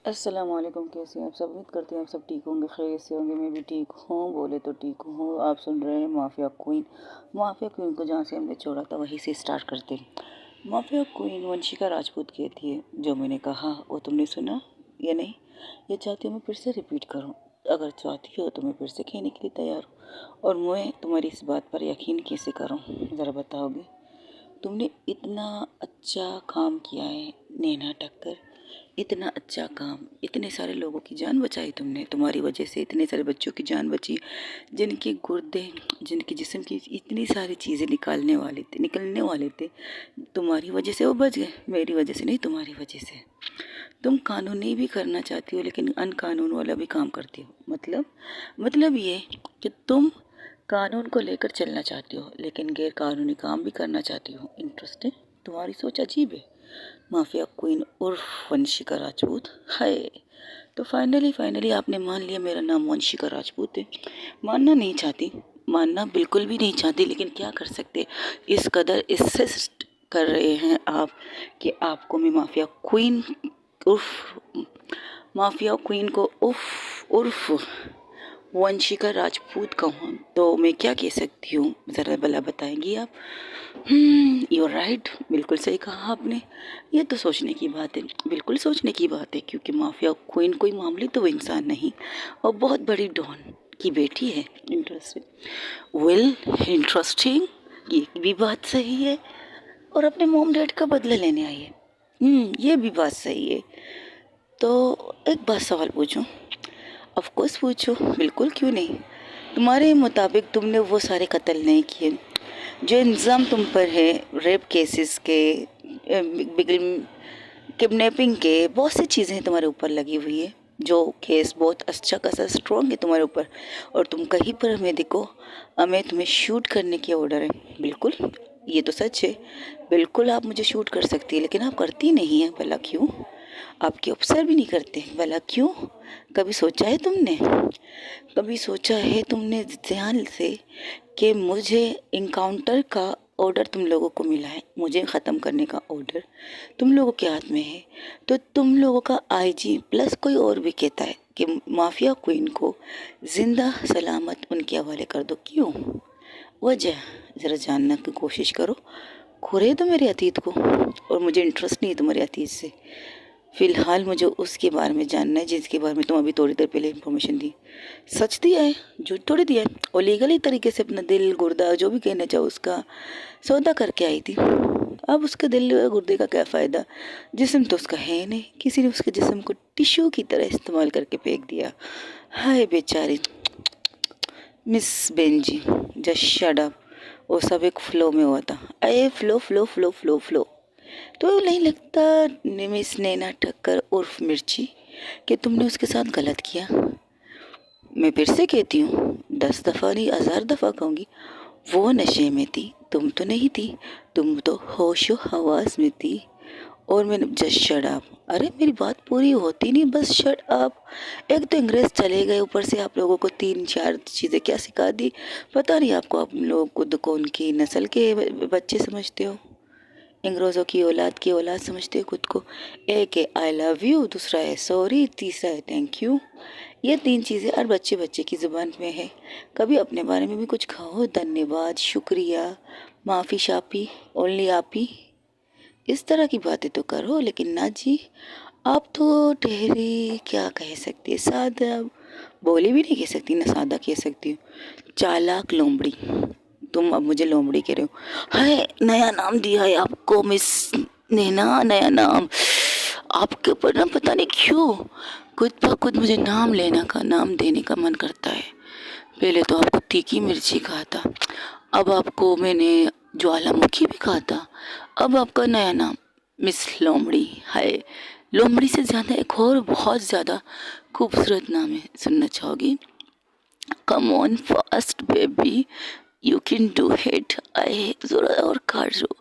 अस्सलामुअलैकुम, कैसे हैं आप सब। उम्मीद करते हैं आप सब ठीक होंगे, खैरियत से होंगे। मैं भी ठीक हूँ, बोले तो ठीक हूँ। आप सुन रहे हैं माफिया क्वीन। माफिया क्वीन को जहाँ से हमने छोड़ा था वहीं से स्टार्ट करते हैं। माफिया क्वीन वंशिका राजपूत कहती है, जो मैंने कहा वो तुमने सुना या नहीं? ये चाहती हो मैं फिर से रिपीट करूँ? अगर चाहती हो तो मैं फिर से कहने के लिए तैयार हूँ। और मैं तुम्हारी इस बात पर यकीन कैसे करूँ, ज़रा बताओगे? तुमने इतना अच्छा काम किया है नैना टक्कर, इतना अच्छा काम, इतने सारे लोगों की जान बचाई तुमने। तुम्हारी वजह से इतने सारे बच्चों की जान बची, जिनके गुर्दे, जिनके जिस्म की इतनी सारी चीज़ें निकलने वाले थे। तुम्हारी वजह से वो बच गए, मेरी वजह से नहीं, तुम्हारी वजह से। तुम कानूनी भी करना चाहती हो लेकिन अनकानून वाला भी काम करती हो। मतलब ये कि तुम कानून को लेकर चलना चाहती हो लेकिन गैर कानूनी काम भी करना चाहती हो। इंटरेस्टिंग, तुम्हारी सोच अजीब है। माफिया क्वीन उर्फ वंशिका राजपूत है। तो फाइनली आपने मान लिया मेरा नाम वंशिका राजपूत है। मानना नहीं चाहती, मानना बिल्कुल भी नहीं चाहती, लेकिन क्या कर सकते। इस कदर इंसिस्ट कर रहे हैं आप कि आपको मैं उर्फ माफिया क्वीन को उर्फ वंशिका राजपूत कहूँ तो मैं क्या कह सकती हूँ, ज़रा भला बताएंगी आप? यू राइट, बिल्कुल सही कहा आपने। ये तो सोचने की बात है, बिल्कुल सोचने की बात है, क्योंकि माफिया क्वीन कोई मामूली तो इंसान नहीं और बहुत बड़ी डॉन की बेटी है। इंटरेस्टिंग, वेल इंटरेस्टिंग, ये भी बात सही है। और अपने मॉम डैड का बदला लेने आई है। ये भी बात सही है। तो एक बात सवाल पूछूं? ऑफ कोर्स पूछो, बिल्कुल, क्यों नहीं। तुम्हारे मुताबिक तुमने वो सारे कत्ल नहीं किए जो इल्ज़ाम तुम पर है, रेप केसेस के, किडनैपिंग के, बहुत सी चीज़ें तुम्हारे ऊपर लगी हुई है। जो केस बहुत अच्छा खासा स्ट्रॉन्ग है तुम्हारे ऊपर। और तुम कहीं पर हमें देखो, हमें तुम्हें शूट करने की ऑर्डर है। बिल्कुल, ये तो सच है। बिल्कुल आप मुझे शूट कर सकती है, लेकिन आप करती नहीं है। भला क्यों? आपके अफसर भी नहीं करते, भला क्यों? कभी सोचा है तुमने? कभी सोचा है तुमने ध्यान से कि मुझे इनकाउंटर का ऑर्डर तुम लोगों को मिला है, मुझे ख़त्म करने का ऑर्डर तुम लोगों के हाथ में है। तो तुम लोगों का आईजी प्लस कोई और भी कहता है कि माफिया क्वीन को जिंदा सलामत उनके हवाले कर दो। क्यों? वजह ज़रा जानने की कोशिश करो। खुरे दो मेरे अतीत को, और मुझे इंटरेस्ट नहीं है तुम्हारे अतीत से। फिलहाल मुझे उसके बारे में जानना है जिसके बारे में तुम अभी थोड़ी देर पहले इंफॉर्मेशन दी। सच दिया है, झूठ थोड़ी दिया है। और लीगली तरीके से अपना दिल गुर्दा जो भी कहना चाहो उसका सौदा करके आई थी। अब उसके दिल और गुर्दे का क्या फ़ायदा? जिस्म तो उसका है नहीं, किसी ने उसके जिस्म को टिश्यू की तरह इस्तेमाल करके फेंक दिया। हाय बेचारी miss Benji, just shut up. वो सब एक फ्लो में हुआ था। अरे flow flow flow flow flow. तो नहीं लगता मिस नैना ठक्कर उर्फ मिर्ची कि तुमने उसके साथ गलत किया? मैं फिर से कहती हूँ, 10 दफ़ा नहीं 1000 दफ़ा कहूँगी, वो नशे में थी, तुम तो नहीं थी। तुम तो होशो हवास में थी। और मैंने जस्ट शट अप। अरे मेरी बात पूरी होती नहीं, बस शट अप। एक तो अंग्रेज चले गए, ऊपर से आप लोगों को 3-4 चीज़ें क्या सिखा दी पता नहीं आपको। आप लोग खुद कौन की नस्ल के बच्चे समझते हो? अंग्रेज़ों की औलाद समझते हो खुद को। एक है आई लव यू, दूसरा है सॉरी, तीसरा है थैंक यू। ये 3 चीज़ें हर बच्चे बच्चे की ज़ुबान में है। कभी अपने बारे में भी कुछ कहो, धन्यवाद, शुक्रिया, माफ़ी शापी, ओनली आपी, इस तरह की बातें तो करो। लेकिन ना जी, आप तो ठहरी क्या कह सकती है, सादा बोली भी नहीं कह सकती ना सादा कह सकती हूँ। चालाक लोमड़ी। तुम अब मुझे लोमड़ी कह रहे हो? हाय, नया नाम दिया है आपको मिस नैना, नया नाम। आपके ऊपर ना पता नहीं क्यों खुद ब खुद मुझे नाम देने का मन करता है। पहले तो आपको तीखी मिर्ची कहा था, अब आपको मैंने ज्वालामुखी भी कहा था, अब आपका नया नाम मिस लोमड़ी है। लोमड़ी से ज़्यादा एक और बहुत ज़्यादा खूबसूरत नाम है, सुनना चाहोगी? Come on fast baby, you can do it. आए ज़रा और काट लो,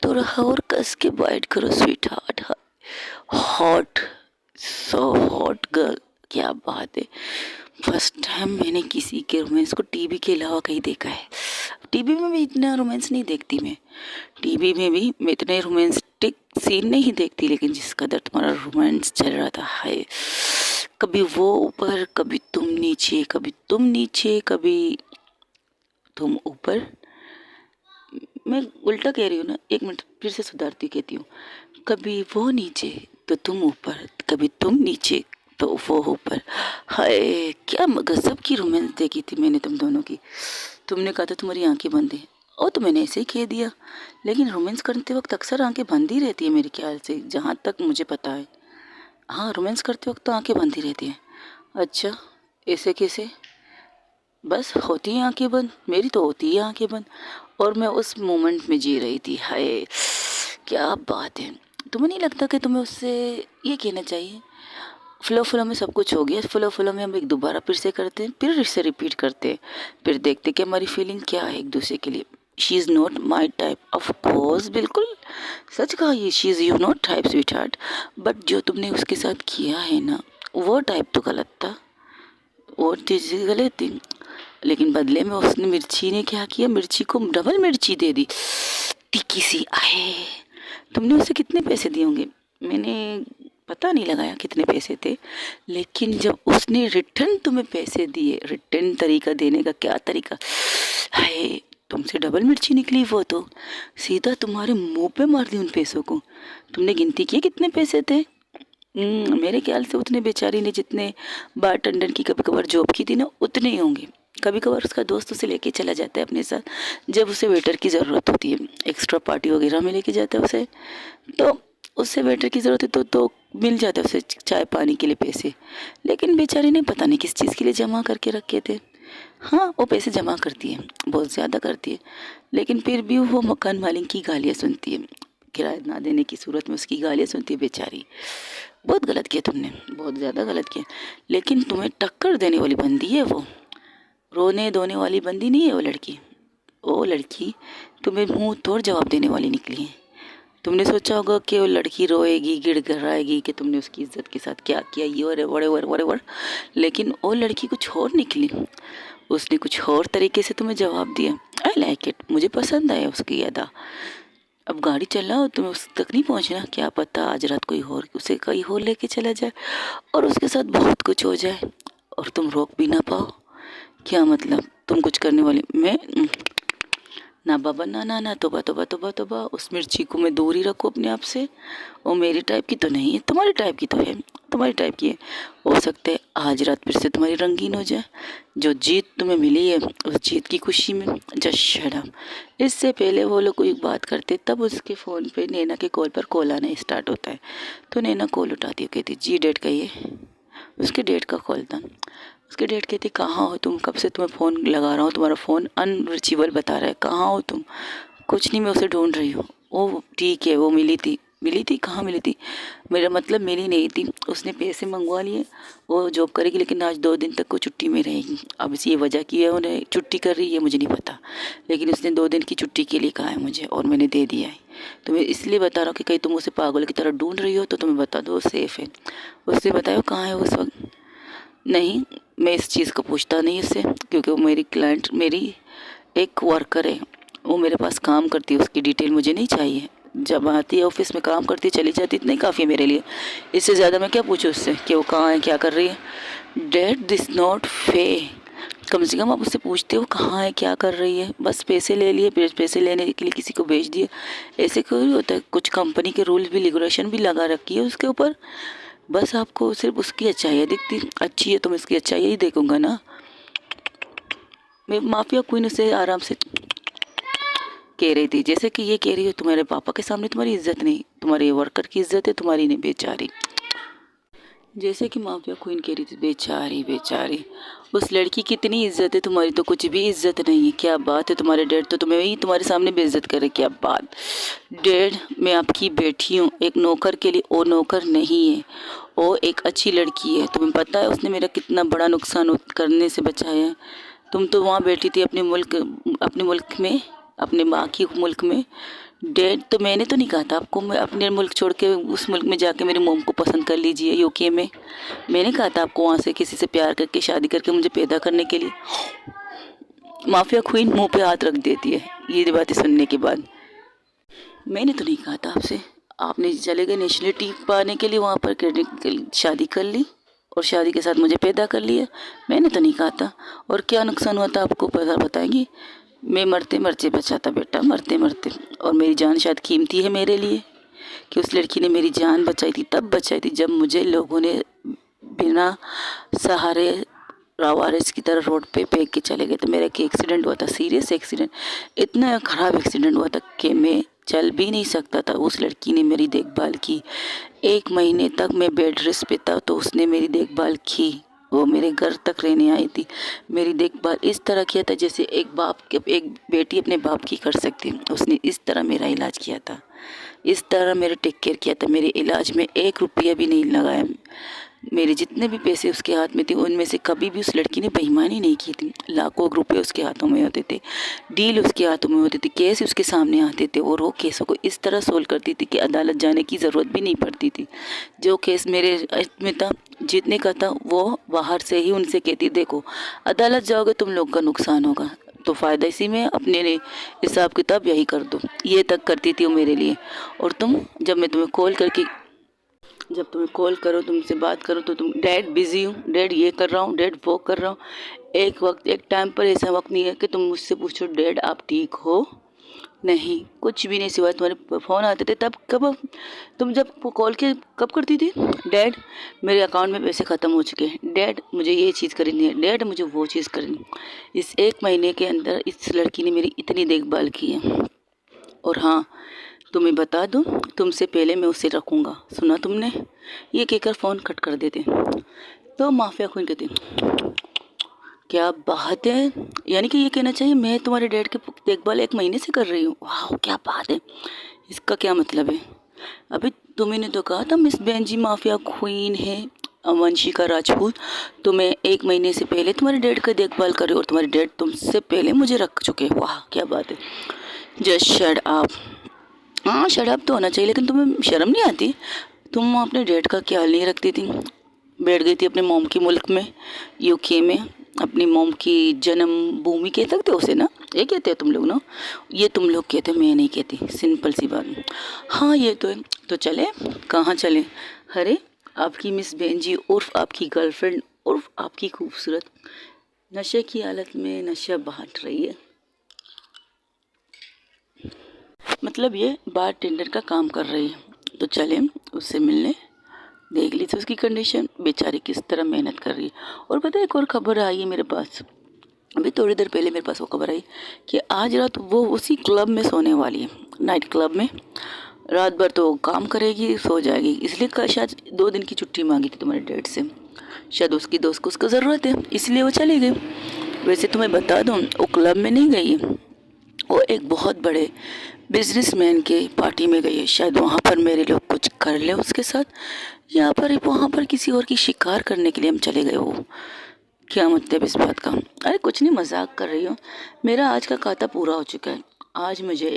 थोड़ा और कस के बाइट करो sweet heart. Hot, so hot girl, क्या बात है। फर्स्ट टाइम मैंने किसी के रोमांस को टीवी के अलावा कहीं देखा है। टीवी में भी इतना रोमांस नहीं देखती मैं, टीवी में भी मैं इतने रोमांटिक सीन नहीं देखती, लेकिन जिस कदर तुम्हारा रोमांस चल रहा था, हाय कभी वो ऊपर, कभी तुम नीचे, कभी तुम नीचे, कभी तुम ऊपर। मैं उल्टा कह रही हूँ ना, एक मिनट फिर से सुधारती कहती हूँ। कभी वो नीचे तो तुम ऊपर, कभी तुम नीचे तो वो ऊपर। हाय क्या गजब की रोमांस देखी थी मैंने तुम दोनों की। तुमने कहा था तुम्हारी आंखें बंद है, और तो मैंने ऐसे ही कह दिया। लेकिन रोमांस करते वक्त अक्सर आंखें बंद ही रहती है मेरे ख्याल से, जहाँ तक मुझे पता है। हाँ, रोमांस करते वक्त तो आंखें बंद ही रहती हैं। अच्छा, ऐसे कैसे? बस होती है आंखें बंद, मेरी तो होती है आंखें बंद। और मैं उस मोमेंट में जी रही थी। हाय क्या बात है। तुम्हें नहीं लगता कि तुम्हें उससे ये कहना चाहिए, फ्लो फ्लो में सब कुछ हो गया, फ्लो फ्लो में हम एक दोबारा फिर से करते हैं, फिर से रिपीट करते हैं, फिर देखते कि हमारी फीलिंग क्या है एक दूसरे के लिए। She is not my type, of course, बिल्कुल सच कहा ये। She is you not type sweet heart, but जो तुमने उसके साथ किया है ना, वो टाइप तो गलत था, वो चीज़ गलत थी। लेकिन बदले में उसने, मिर्ची ने क्या किया, मिर्ची को डबल मिर्ची दे दी, तीखी सी आहे। तुमने उसे कितने पैसे दिए होंगे? मैंने पता नहीं लगाया कितने पैसे थे, लेकिन जब उसने रिटर्न तुम्हें पैसे दिए, रिटर्न तरीका देने का क्या तरीका, हाय तुमसे डबल मिर्ची निकली। वो तो सीधा तुम्हारे मुंह पे मार दी उन पैसों को। तुमने गिनती की कितने पैसे थे? मेरे ख्याल से उतने बेचारी ने जितने बारटेंडर की कभी कभार जॉब की थी ना, उतने ही होंगे। कभी कभार उसका दोस्त उसे लेके चला जाता है अपने साथ, जब उसे वेटर की ज़रूरत होती है, एक्स्ट्रा पार्टी वगैरह में लेके जाता है उसे, तो उससे वेटर की ज़रूरत है तो मिल जाता है उसे चाय पानी के लिए पैसे। लेकिन बेचारी ने पता नहीं किस चीज़ के लिए जमा करके रखे थे। हाँ, वो पैसे जमा करती है, बहुत ज़्यादा करती है, लेकिन फिर भी वो मकान मालिक की गालियाँ सुनती है। किराया ना देने की सूरत में उसकी गालियाँ सुनती है बेचारी। बहुत गलत किया तुमने, बहुत ज़्यादा गलत किया। लेकिन तुम्हें टक्कर देने वाली बंदी है वो, रोने धोने वाली बंदी नहीं है वो लड़की। वो लड़की तुम्हें मुंह तोड़ जवाब देने वाली निकली है। तुमने सोचा होगा कि वो लड़की रोएगी, गिड़गिड़ाएगी कि तुमने उसकी इज्जत के साथ क्या किया, ये और वरे, लेकिन वो लड़की कुछ और निकली। उसने कुछ और तरीके से तुम्हें जवाब दिया। आई लाइक इट, मुझे पसंद आया उसकी अदा। अब गाड़ी चलाओ, तुम्हें उस तक नहीं पहुंचना, क्या पता आज रात कोई और उसे कहीं और लेके चला जाए और उसके साथ बहुत कुछ हो जाए और तुम रोक भी ना पाओ। क्या मतलब, तुम कुछ करने वाली? मैं ना बाबा, ना ना ना, तोबा तोबा तोबा तोबा। उस मिर्ची को मैं दूर ही रखो अपने आप से। वो मेरी टाइप की तो नहीं है, तुम्हारी टाइप की तो है, तुम्हारी टाइप की है। हो सकता है आज रात फिर से तुम्हारी रंगीन हो जाए। जो जीत तुम्हें मिली है, उस जीत की खुशी में जस्ट शट अप। इससे पहले वो लोग कोई बात करते तब उसके फ़ोन पे नैना के कॉल पर कॉल आना स्टार्ट होता है, तो नैना कॉल उठाती है, कहती जी डेट का ये, उसके डेट का कॉल था। उसके डेट कहती कहाँ हो तुम, कब से तुम्हें फ़ोन लगा रहा हूँ, तुम्हारा फ़ोन अनरिचेबल बता रहा है, कहाँ हो तुम? कुछ नहीं, मैं उसे ढूंढ रही हूँ। वो ठीक है, वो मिली थी कहाँ मिली थी? मेरा मतलब मिली नहीं थी, उसने पैसे मंगवा लिए, वो जॉब करेगी लेकिन आज 2 दिन तक वो छुट्टी में रहेगी। अब इसी ये वजह की है उन्हें छुट्टी कर रही है, मुझे नहीं पता, लेकिन उसने 2 दिन की छुट्टी के लिए कहा है मुझे और मैंने दे दिया है। तो मैं इसलिए बता रहा हूँ कि कहीं तुम उसे पागल की तरह ढूंढ रही हो तो तुम्हें बता दो वो सेफ़ है। उससे बताओ कहाँ है उस वक्त। नहीं, मैं इस चीज़ को पूछता नहीं उससे, क्योंकि वो मेरी क्लाइंट, मेरी एक वर्कर है, वो मेरे पास काम करती है, उसकी डिटेल मुझे नहीं चाहिए। जब आती है ऑफिस में काम करती है, चली जाती है, इतना ही काफ़ी है मेरे लिए। इससे ज़्यादा मैं क्या पूछूँ उससे कि वो कहाँ है, क्या कर रही है? डेट दिस नॉट फे। कम से कम आप उससे पूछते हो कहाँ है, क्या कर रही है। बस पैसे ले लिए, पैसे लेने के लिए किसी को भेज दिए, ऐसे क्यों होता है? कुछ कंपनी के रूल्स भी, रेगुलेशन भी लगा रखी है उसके ऊपर। बस आपको सिर्फ उसकी अच्छाई दिखती, अच्छी है तो मैं उसकी अच्छाई ही देखूंगा ना। मैं माफिया क्वीन से आराम से कह रही थी, जैसे कि ये कह रही हो तुम्हारे पापा के सामने तुम्हारी इज्जत नहीं, तुम्हारे वर्कर की इज्जत है, तुम्हारी नहीं बेचारी। जैसे कि माफिया क्वीन कह रही थी, बेचारी बेचारी। उस लड़की की इतनी इज्जत है, तुम्हारी तो कुछ भी इज्जत नहीं है। क्या बात है, तुम्हारे डैड तो तुम्हें ही तुम्हारे सामने बेइज्जत करे, क्या बात। डैड, मैं आपकी बेटी हूँ, एक नौकर के लिए वो नौकर नहीं है, वो एक अच्छी लड़की है। तुम्हें पता है उसने मेरा कितना बड़ा नुकसान करने से बचाया है। तुम तो वहाँ बैठी थी अपने मुल्क में, अपने माँ की मुल्क में। डैड, तो मैंने तो नहीं कहा था आपको मैं अपने मुल्क छोड़ के उस मुल्क में जाके मेरी मोम को पसंद कर लीजिए, यूके में। मैंने कहा था आपको वहाँ से किसी से प्यार करके शादी करके मुझे पैदा करने के लिए। माफिया क्वीन मुंह पे हाथ रख देती है ये बातें सुनने के बाद। मैंने तो नहीं कहा था आपसे, आपने चले गए नेशनलिटी पाने के लिए वहाँ पर शादी कर ली और शादी के साथ मुझे पैदा कर लिया। मैंने तो नहीं कहा था। और क्या नुकसान हुआ था आपको पता बताएंगी? मैं मरते मरते बचा था बेटा, मरते मरते। और मेरी जान शायद कीमती है मेरे लिए कि उस लड़की ने मेरी जान बचाई थी, तब बचाई थी जब मुझे लोगों ने बिना सहारे लावारिस की तरह रोड पे फेंक के चले गए। तो मेरा एक एक्सीडेंट हुआ था, सीरियस एक्सीडेंट, इतना ख़राब एक्सीडेंट हुआ था कि मैं चल भी नहीं सकता था। उस लड़की ने मेरी देखभाल की, 1 महीने तक मैं बेड रेस्ट पे था तो उसने मेरी देखभाल की। वो मेरे घर तक रहने आई थी, मेरी देखभाल इस तरह किया था जैसे एक बेटी अपने बाप की कर सकती है। उसने इस तरह मेरा इलाज किया था, इस तरह मेरे टेक केयर किया था। मेरे इलाज में 1 रुपया भी नहीं लगाया। मेरे जितने भी पैसे उसके हाथ में थे उनमें से कभी भी उस लड़की ने बेईमानी नहीं की थी। लाखों रुपए उसके हाथों में होते थे, डील उसके हाथों में होते थे, केस उसके सामने आते थे और वो केसों को इस तरह सोल्व करती थी कि अदालत जाने की ज़रूरत भी नहीं पड़ती थी। जो केस मेरे में था, जीतने का था, वो बाहर से ही उनसे कहती देखो अदालत जाओगे तुम लोग का नुकसान होगा, तो फ़ायदा इसी में, अपने लिए हिसाब किताब यही कर दो। ये तक करती थी वो मेरे लिए। और तुम, जब मैं तुम्हें कॉल करके, जब तुम्हें कॉल करो, तुमसे बात करो तो तुम डैड बिज़ी हूँ, डैड ये कर रहा हूँ, डैड वो कर रहा हूँ। एक टाइम पर ऐसा वक्त नहीं है कि तुम मुझसे पूछो डैड आप ठीक हो, नहीं, कुछ भी नहीं, सिवाय तुम्हारे फ़ोन आते थे तब। कब तुम जब कॉल के कब करती थी? डैड मेरे अकाउंट में पैसे ख़त्म हो चुके हैं, डैड मुझे ये चीज़ करनी है, डैड मुझे वो चीज़ करनी है। इस 1 महीने के अंदर इस लड़की ने मेरी इतनी देखभाल की है। और हाँ, तुम्हें बता दूँ, तुमसे पहले मैं उसे रखूँगा, सुना तुमने? ये कहकर फ़ोन कट कर देते। तो माफिया क्वीन कहती क्या बात है, यानी कि ये कहना चाहिए मैं तुम्हारे डैड की देखभाल 1 महीने से कर रही हूँ। वाह क्या बात है, इसका क्या मतलब है? अभी तुम्हें तो कहा था मिस बेंजी माफिया क्वीन है, वंशिका राजपूत, तो मैं 1 महीने से पहले तुम्हारे डैड का देखभाल कर रही हूँ और तुम्हारे डैड तुमसे पहले मुझे रख चुके हैं। वाह क्या बात है, जस्ट शट अप। हाँ शट अप तो होना चाहिए, लेकिन तुम्हें शर्म नहीं आती? तुम अपने डैड का ख्याल नहीं रखती थी, बैठ गई थी अपने मोम की मुल्क में, यूके में, अपनी मोम की जन्म भूमि कह सकते हो उसे ना, ये कहते हो तुम लोग ना, ये तुम लोग कहते हो, मैं नहीं कहती, सिंपल सी बात। हाँ ये तो है, तो चले, कहाँ चले? अरे आपकी मिस बेंजी उर्फ आपकी गर्लफ्रेंड उर्फ आपकी खूबसूरत नशे की हालत में नशा बांट रही है, मतलब ये बार टेंडर का काम कर रही है। तो चले उससे मिलने, देख ली थी उसकी कंडीशन, बेचारी किस तरह मेहनत कर रही है। और पता है एक और खबर आई है मेरे पास, अभी थोड़ी देर पहले मेरे पास वो खबर आई कि आज रात वो उसी क्लब में सोने वाली है, नाइट क्लब में। रात भर तो काम करेगी, सो जाएगी, इसलिए शायद 2 दिन की छुट्टी मांगी थी तुम्हारे डैड से, शायद उसकी दोस्त को उसको ज़रूरत है, इसलिए वो चली गई। वैसे तुम्हें बता दूँ वो क्लब में नहीं गई है, वो एक बहुत बड़े बिजनेसमैन के पार्टी में गई है। शायद वहाँ पर मेरे लोग कुछ कर ले उसके साथ, यहाँ पर वहाँ पर किसी और की शिकार करने के लिए हम चले गए। वो क्या मतलब इस बात का? अरे कुछ नहीं, मजाक कर रही हूँ। मेरा आज का खाता पूरा हो चुका है। आज मुझे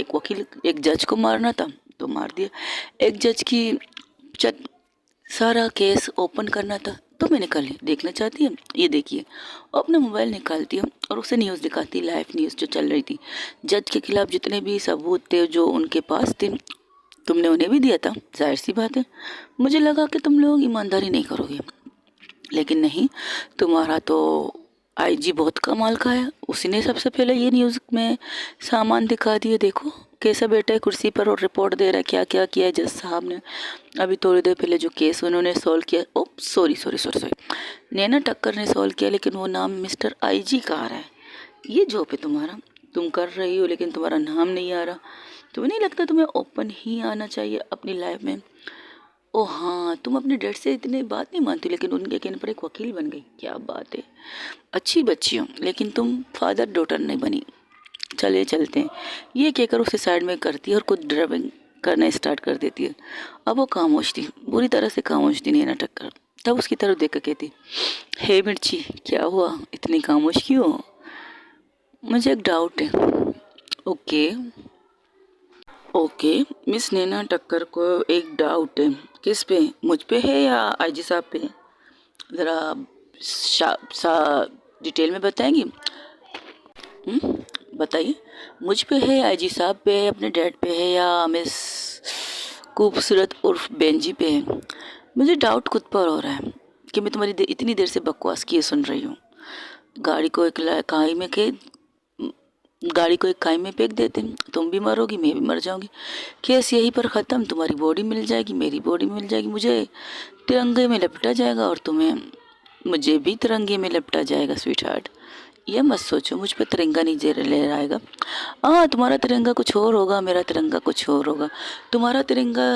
एक जज को मारना था तो मार दिया, एक जज की सारा केस ओपन करना था तो मैंने कर लिया। देखना चाहती है? ये देखिए, अपना मोबाइल निकालती हूँ और उसे न्यूज़ दिखाती, लाइव न्यूज़ जो चल रही थी। जज के खिलाफ जितने भी सबूत थे जो उनके पास थे, तुमने उन्हें भी दिया था, जाहिर सी बात है। मुझे लगा कि तुम लोग ईमानदारी नहीं करोगे, लेकिन नहीं, तुम्हारा तो आईजी बहुत कमाल का है, उसने सबसे पहले ये न्यूज़ में सामान दिखा दिए। देखो कैसा बैठा है कुर्सी पर और रिपोर्ट दे रहा है क्या क्या किया है जज साहब ने। अभी थोड़ी देर पहले जो केस उन्होंने सॉल्व किया, ओ सॉरी सॉरी सॉरी सॉरी, नैना टक्कर ने सॉल्व किया, लेकिन वो नाम मिस्टर आईजी का आ रहा है। ये जॉब है तुम्हारा, तुम कर रही हो लेकिन तुम्हारा नाम नहीं आ रहा। तुम्हें नहीं लगता तुम्हें ओपन ही आना चाहिए अपनी लाइफ में? ओ हाँ, तुम अपने डैड से इतनी बात नहीं मानती, लेकिन उनके कहने पर एक वकील बन गई, क्या बात है। अच्छी बच्ची हो, लेकिन तुम फादर डॉटर नहीं बनी। चले चलते हैं, ये कहकर उसे साइड में करती है और खुद ड्राइविंग करना स्टार्ट कर देती है। अब वो खामोश थी, बुरी तरह से खामोश थी नैना टक्कर। तब उसकी तरफ देख कर कहती, हे मिर्ची क्या हुआ, इतनी खामोश क्यों? मुझे एक डाउट है। ओके ओके, मिस नैना टक्कर को एक डाउट है, किस पे? मुझ पे है या आईजी साहब पे? ज़रा डिटेल में बताएंगी? बताइए, मुझ पे है, आईजी साहब पे है, अपने डैड पे है, या मिस खूबसूरत उर्फ बेंजी पे है? मुझे डाउट खुद पर हो रहा है। कि मैं तुम्हारी इतनी देर से बकवास किए सुन रही हूँ। गाड़ी को एक खाई में के गाड़ी को एक खाई में फेंक देते हैं, तुम भी मरोगी, मैं भी मर जाऊंगी, केस यहीं पर ख़त्म। तुम्हारी बॉडी मिल जाएगी, मेरी बॉडी मिल जाएगी, मुझे तिरंगे में लपटा जाएगा और तुम्हें मुझे भी तिरंगे में लपटा जाएगा स्वीट हार्ट। ये मत सोचो मुझ पर तिरंगा नहीं जे लहराएगा। हाँ, तुम्हारा तिरंगा कुछ और होगा, मेरा तिरंगा कुछ और होगा। तुम्हारा तिरंगा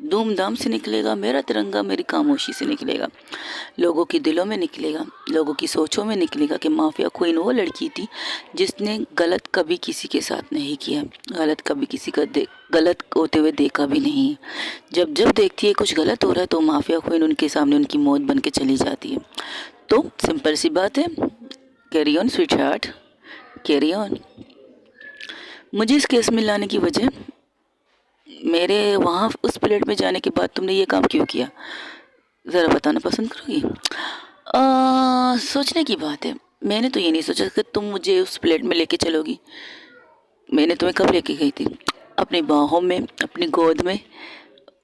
धूमधाम से निकलेगा, मेरा तिरंगा मेरी खामोशी से निकलेगा, लोगों के दिलों में निकलेगा, लोगों की सोचों में निकलेगा कि माफिया क्वीन वो लड़की थी जिसने गलत कभी किसी के साथ नहीं किया, गलत कभी किसी का गलत होते हुए देखा भी नहीं। जब जब देखती है कुछ गलत हो रहा है तो माफिया क्वीन उनके सामने उनकी मौत बन के चली जाती है। तो सिंपल सी बात है, carry on sweet heart, carry on. मुझे इस केस में लाने की वजह, मेरे वहाँ उस प्लेट में जाने के बाद तुमने ये काम क्यों किया, ज़रा बताना पसंद करोगी? सोचने की बात है। मैंने तो ये नहीं सोचा कि तुम मुझे उस प्लेट में लेके चलोगी। मैंने तुम्हें कब लेके गई थी? अपनी बाहों में, अपनी गोद में,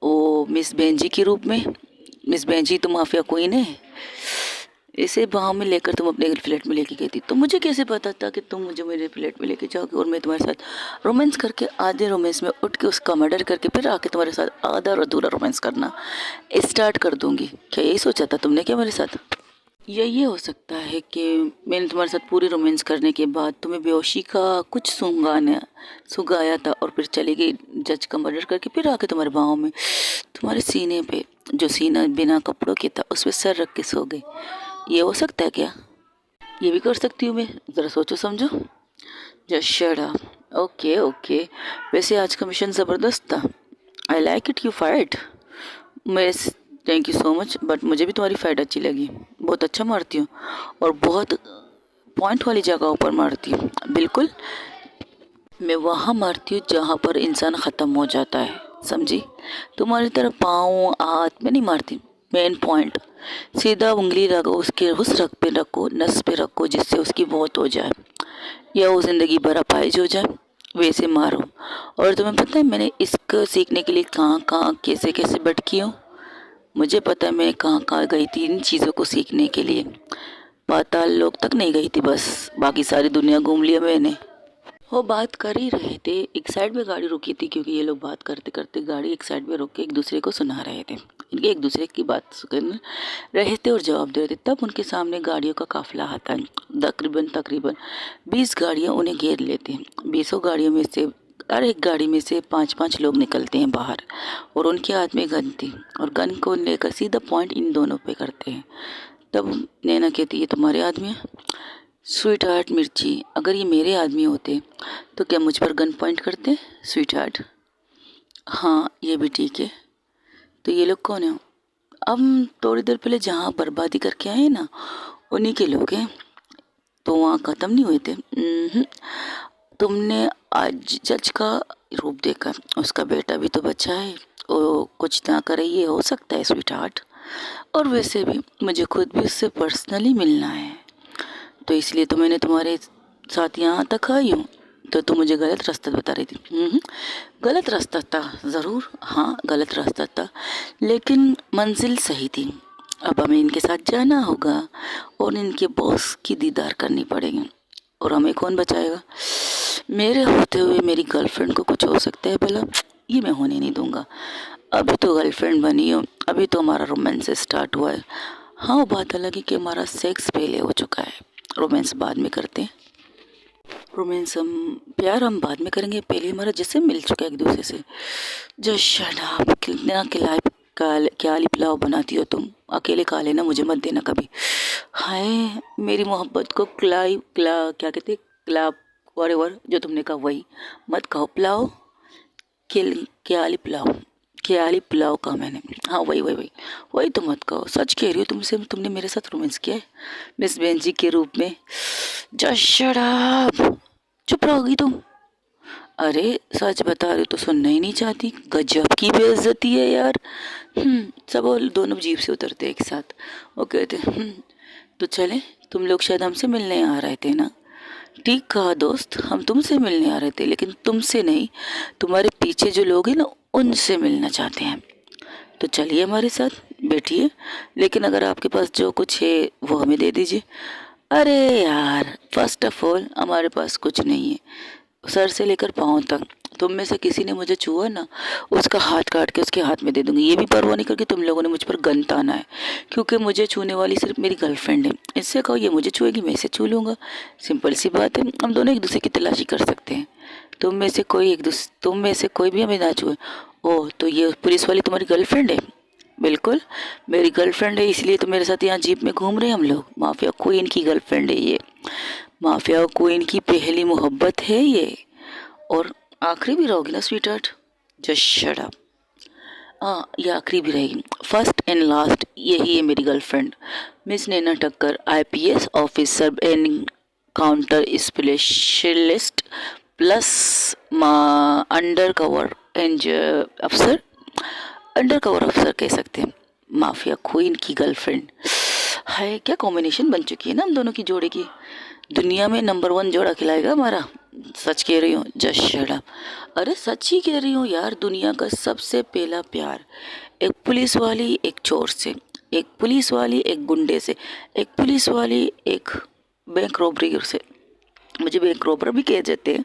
ओ मिस बेंजी के रूप में। मिस बेंजी तो माफिया क्वीन है, इसे बाहों में लेकर तुम अपने फ्लैट में लेके गई थी। तो मुझे कैसे पता था कि तुम मुझे मेरे फ्लैट में लेके जाओगे और मैं तुम्हारे साथ रोमांस करके आधे रोमांस में उठ के उसका मर्डर करके फिर आके तुम्हारे साथ आधा और अधूरा रोमांस करना स्टार्ट कर दूंगी? क्या यही सोचा था तुमने क्या मेरे साथ? या ये हो सकता है कि मैंने तुम्हारे साथ पूरी रोमांस करने के बाद तुम्हें बेहोशी का कुछ सुगाया था और फिर चली गई जज का मर्डर करके, फिर आके तुम्हारे बाहों में, तुम्हारे सीने पे जो सीना बिना कपड़ों के था उस पर सर रख के सो गई? ये हो सकता है क्या? ये भी कर सकती हूँ मैं, ज़रा सोचो समझो। Just shut up. Okay okay, वैसे आज का मिशन ज़बरदस्त था। I like it, you fight. मैं thank you so much, but मुझे भी तुम्हारी फाइट अच्छी लगी। बहुत अच्छा मारती हूँ और बहुत पॉइंट वाली जगहों पर मारती हूँ। बिल्कुल, मैं वहाँ मारती हूँ जहाँ पर इंसान ख़त्म हो जाता है, समझी? तुम्हारी तरह पाँव हाथ में नहीं मारती, मेन पॉइंट सीधा उंगली रखो, उसके उस रग पे रखो, नस पे रखो, जिससे उसकी मौत हो जाए या वो ज़िंदगी भर अपाहिज हो जाए, वैसे मारो। और तुम्हें पता है मैंने इसको सीखने के लिए कहाँ कहाँ कैसे कैसे भटकी हूँ? मुझे पता है मैं कहाँ कहाँ गई थी इन चीज़ों को सीखने के लिए। पाताल लोक तक नहीं गई थी बस, बाकी सारी दुनिया घूम लिया मैंने। वो बात कर ही रहे थे, एक साइड में गाड़ी रुकी थी क्योंकि ये लोग बात करते करते गाड़ी एक साइड में रोक के एक दूसरे को सुना रहे थे। इनके एक दूसरे की बात सुन रहे थे और जवाब दे रहे थे। तब उनके सामने गाड़ियों का काफिला आता है। तकरीबन 20 गाड़ियाँ उन्हें घेर लेते हैं। 20 गाड़ियों में से हर एक गाड़ी में से 5-5 लोग निकलते हैं बाहर और उनके हाथ में गन थी और गन को लेकर सीधा पॉइंट इन दोनों पे करते हैं। तब नैना कहती है तुम्हारे आदमी है? स्वीट हार्ट मिर्ची, अगर ये मेरे आदमी होते तो क्या मुझ पर गन पॉइंट करते? स्वीट हार्ट, हाँ ये भी ठीक है। तो ये लोग कौन है? हम थोड़ी देर पहले जहाँ बर्बादी करके आए ना, उन्हीं के लोग हैं। तो वहाँ ख़त्म नहीं हुए थे। तुमने आज जज का रूप देखा, उसका बेटा भी तो बच्चा है, वो कुछ ना करे ये हो सकता है स्वीट हार्ट। और वैसे भी मुझे खुद भी उससे पर्सनली मिलना है, तो इसलिए तो मैंने तुम्हारे साथ यहाँ तक आई हूँ। तो तुम मुझे गलत रास्ता बता रही थी। गलत रास्ता था ज़रूर, हाँ गलत रास्ता था, लेकिन मंजिल सही थी। अब हमें इनके साथ जाना होगा और इनके बॉस की दीदार करनी पड़ेगी। और हमें कौन बचाएगा? मेरे होते हुए मेरी गर्लफ्रेंड को कुछ हो सकता है भला? ये मैं होने नहीं दूंगा। अभी तो गर्लफ्रेंड बनी हो, अभी तो हमारा रोमांस स्टार्ट हुआ है। हाँ वो बात अलग है कि हमारा सेक्स पहले हो चुका है, रोमांस बाद में करते हैं। रोमांस प्यार हम बाद में करेंगे, पहले हमारा जिससे मिल चुका है एक दूसरे से। Just shut up. कितना क्या पुलाव बनाती हो तुम, अकेले खा लेना, मुझे मत देना कभी। हाय मेरी मोहब्बत को क्या कहते, क्लाब वरेवर जो तुमने कहा वही मत खाओ। पुलाव ख्याली पुलाव कहा मैंने, हाँ वही वही वही वही तो मत कहो। सच कह रही हो तुमसे, तुमने मेरे साथ रोमांस किया है मिस बेंजी के रूप में? जस्ट शट अप, चुप रहोगी तुम? अरे सच बता रही हो तो सुनना ही नहीं चाहती, गजब की बेइज्जती है यार। सब वो दोनों जीप से उतरते एक साथ, वो कहते तो चले, तुम लोग शायद हमसे मिलने आ रहे थे ना? ठीक कहा दोस्त, हम तुमसे मिलने आ रहे थे, लेकिन तुमसे नहीं, तुम्हारे पीछे जो लोग हैं ना उनसे मिलना चाहते हैं। तो चलिए हमारे साथ बैठिए, लेकिन अगर आपके पास जो कुछ है वो हमें दे दीजिए। अरे यार, फर्स्ट ऑफ ऑल हमारे पास कुछ नहीं है, सर से लेकर पाँव तक। तुम में से किसी ने मुझे छुआ ना, उसका हाथ काट के उसके हाथ में दे दूंगी। ये भी परवाह नहीं करके तुम लोगों ने मुझ पर गन ताना है, क्योंकि मुझे छूने वाली सिर्फ मेरी गर्लफ्रेंड है। इससे कहो ये मुझे छुएगी, मैं इसे छू लूँगा। सिंपल सी बात है, हम दोनों एक दूसरे की तलाशी कर सकते हैं। तुम में से कोई भी हमें ना छुए। ओह, तो ये पुलिस वाली तुम्हारी गर्लफ्रेंड है? बिल्कुल मेरी गर्लफ्रेंड है, इसलिए तो मेरे साथ यहाँ जीप में घूम रहे हैं हम लोग। माफिया क्वीन की गर्लफ्रेंड है ये, माफिया क्वीन की पहली मोहब्बत है ये, और आखिरी भी रहोगी ना sweet heart? Just shut up. हाँ, ये आखिरी भी रहेगी, फर्स्ट एंड लास्ट यही है मेरी girlfriend, miss Naina Thakkar, IPS officer and counter specialist plus under cover and अफसर, अंडर कवर अफसर कह सकते हैं, माफिया क्वीन की गर्लफ्रेंड। हाय, क्या कॉम्बिनेशन बन चुकी है ना हम दोनों की जोड़े की। दुनिया में नंबर 1 जोड़ा खिलाएगा हमारा। सच कह रही हूँ, जस्ट शट अप। अरे सच ही कह रही हूँ यार, दुनिया का सबसे पहला प्यार, एक पुलिस वाली एक चोर से, एक पुलिस वाली एक गुंडे से, एक पुलिस वाली एक बैंक रॉबरी से। मुझे बैंक रॉबर भी कह देते हैं